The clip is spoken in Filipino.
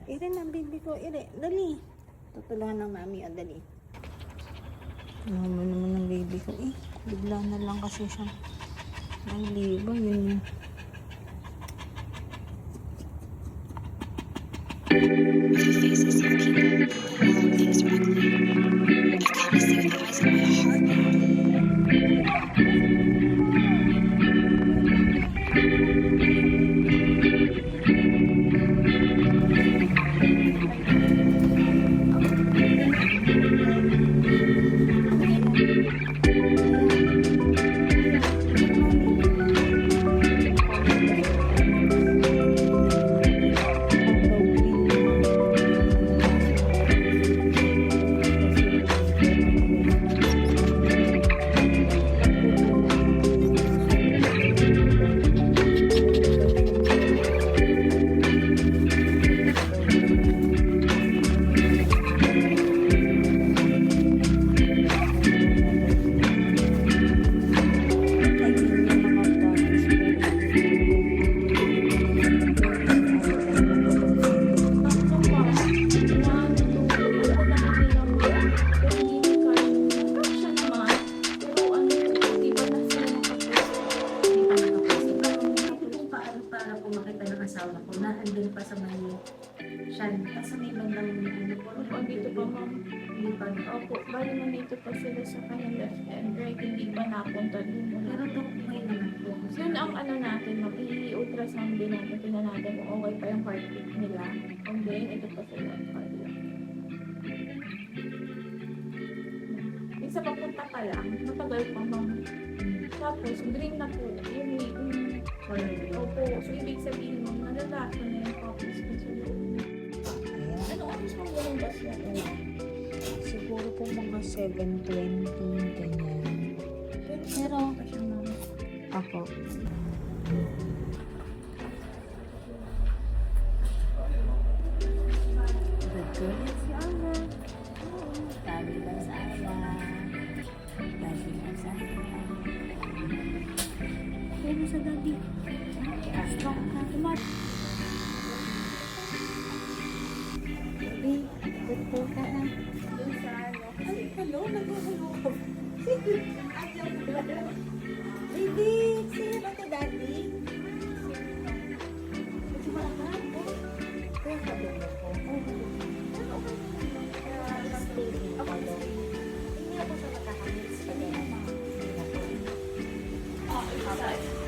Ire na, baby ko. Ire, dali. Tutulungan ng mami. O, dali. Naman naman ng baby ko. Bigla na lang kasi siya. Naliba, yun yun. With the faces of people and all things directly, I kinda see with the eyes of my heart. Nandun pa sa may shan. Kasi may bandang ano po. Opo, dito pa ma'am. Hindi pa. Opo, bali nandito pa sila sa kanyang left and right, hindi pa napunta dun. Pero may naman po. Yun ang ano natin, ma'am, i-ultrasound din natin, tingnan natin kung okay pa yung heartbeat nila. And then, ito pa sila. Isa papunta pa lang, matagal pa ma'am. Tapos, green na po, opo, so ibig sabihin ma'am, nalalasa na yung copies ko sa loob. Ayan. Ano oras mong lumabas na po? Siguro po mga 7:20, ganyan. Pero, pa siya ma'am. Ako. Good girl si Ana. Tabi lang sa Ana. Tabi lang sa Ana. Pero sa daddy. Astra ka. Tumat. Baby, good girl ka na. Dun sa ano, kasi, Hello, nag-hello ka. Ayaw ko ba? Baby, sino ba ito, daddy? Medyo malakas po. Kaya sabi mo po. Pero okay naman. Mas baby ako. Hindi ako sa makakamit sa kanya. isa.